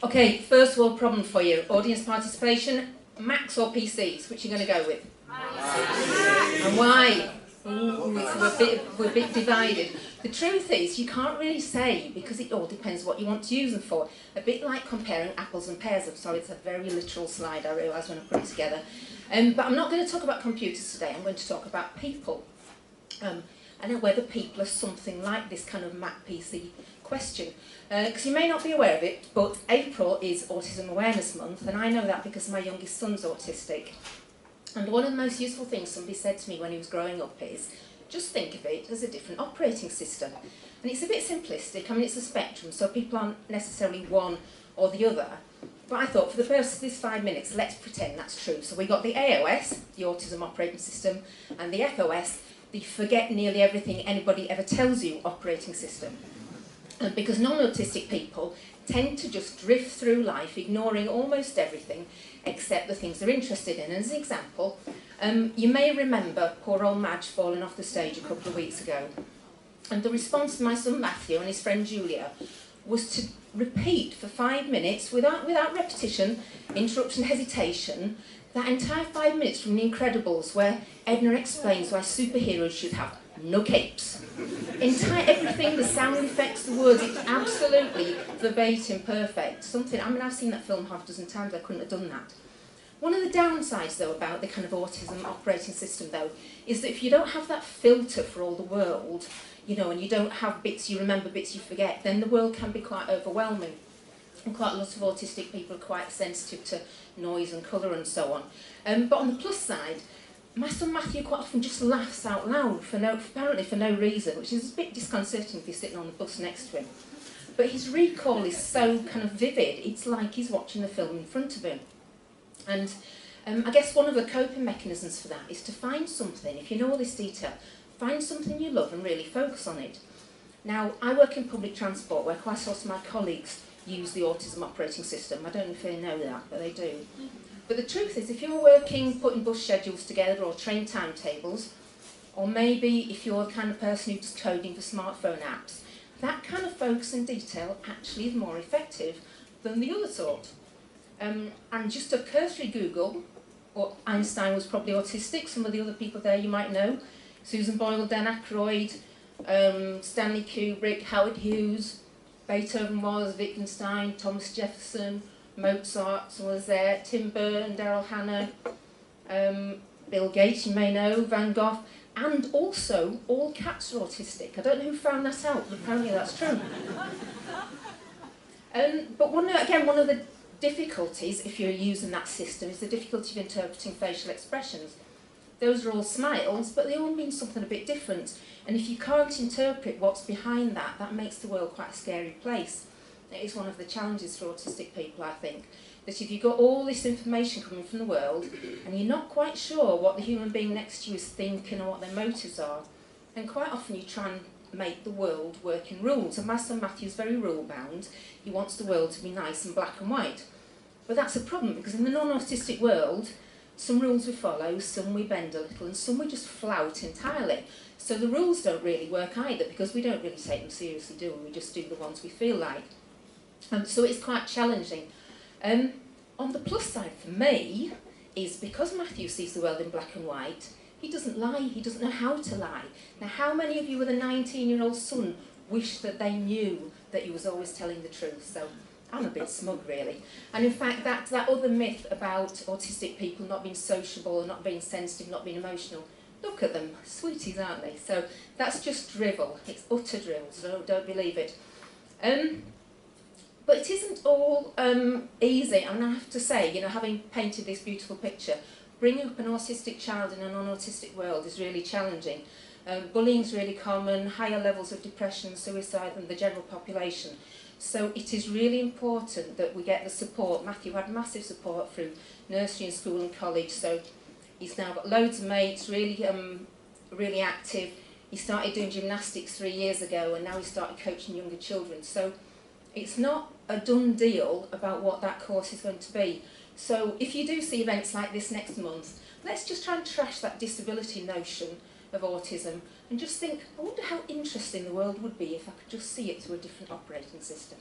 Okay, first world problem for you. Audience participation, Macs or PCs? Which are you going to go with? And why? Ooh, we're a bit divided. The truth is, you can't really say, because it all depends what you want to use them for. A bit like comparing apples and pears. I'm sorry, it's a very literal slide, I realise when I put it together. But I'm not going to talk about computers today, I'm going to talk about people. And whether people are something like this kind of Mac PC question. Because you may not be aware of it, but April is Autism Awareness Month, and I know that because my youngest son's autistic. And one of the most useful things somebody said to me when he was growing up is, just think of it as a different operating system. And it's a bit simplistic, I mean it's a spectrum, so people aren't necessarily one or the other. But I thought, for the purpose of this 5 minutes, let's pretend that's true. So we got the AOS, the Autism Operating System, and the FOS, the forget nearly everything anybody ever tells you operating system. And because non-autistic people tend to just drift through life, ignoring almost everything except the things they're interested in. And as an example, you may remember poor old Madge falling off the stage a couple of weeks ago. And the response to my son Matthew and his friend Julia was to repeat for 5 minutes, without repetition, interruption, hesitation, that entire 5 minutes from The Incredibles, where Edna explains why superheroes should have no capes. Everything, the sound effects, the words, it's absolutely verbatim perfect. I mean, I've seen that film half a dozen times, I couldn't have done that. One of the downsides, though, about the kind of autism operating system, though, is that if you don't have that filter for all the world, you know, and you don't have bits you remember, bits you forget, then the world can be quite overwhelming. And quite a lot of autistic people are quite sensitive to noise and colour and so on. But on the plus side, my son Matthew quite often just laughs out loud, apparently for no reason, which is a bit disconcerting if you're sitting on the bus next to him. But his recall is so kind of vivid, it's like he's watching the film in front of him. And I guess one of the coping mechanisms for that is to find something, if you know all this detail, find something you love and really focus on it. Now, I work in public transport where quite a lot of my colleagues use the Autism Operating System. I don't know if they know that, but they do. But the truth is, if you're working, putting bus schedules together or train timetables, or maybe if you're the kind of person who's coding for smartphone apps, that kind of focus and detail actually is more effective than the other sort. And just a cursory Google, or Einstein was probably autistic, some of the other people there you might know, Susan Boyle, Dan Aykroyd, Stanley Kubrick, Howard Hughes, Beethoven was, Wittgenstein, Thomas Jefferson, Mozart was there, Tim Burton, Daryl Hannah, Bill Gates, you may know, Van Gogh, and also all cats are autistic. I don't know who found that out, but apparently that's true. But one of the difficulties, if you're using that system, is the difficulty of interpreting facial expressions. Those are all smiles, but they all mean something a bit different. And if you can't interpret what's behind that, that makes the world quite a scary place. It is one of the challenges for autistic people, I think, that if you've got all this information coming from the world and you're not quite sure what the human being next to you is thinking or what their motives are, then quite often you try and make the world work in rules. And my son Matthew's very rule-bound. He wants the world to be nice and black and white. But that's a problem, because in the non-autistic world, some rules we follow, some we bend a little, and some we just flout entirely. So the rules don't really work either, because we don't really take them seriously, do we? We just do the ones we feel like. So it's quite challenging. On the plus side for me is, because Matthew sees the world in black and white, he doesn't lie, he doesn't know how to lie. Now, how many of you with a 19-year-old son wish that they knew that he was always telling the truth? So I'm a bit smug, really. And in fact, that other myth about autistic people not being sociable, not being sensitive, not being emotional, look at them, sweeties, aren't they? So that's just drivel, it's utter drivel, so don't believe it. But it isn't all easy, and I have to say, you know, having painted this beautiful picture, bringing up an autistic child in a non-autistic world is really challenging. Bullying's really common, higher levels of depression and suicide than the general population. So it is really important that we get the support. Matthew had massive support through nursery and school and college, so he's now got loads of mates, really active. He started doing gymnastics 3 years ago, and now he started coaching younger children. So it's not a done deal about what that course is going to be. So if you do see events like this next month, let's just try and trash that disability notion of autism and just think, I wonder how interesting the world would be if I could just see it through a different operating system.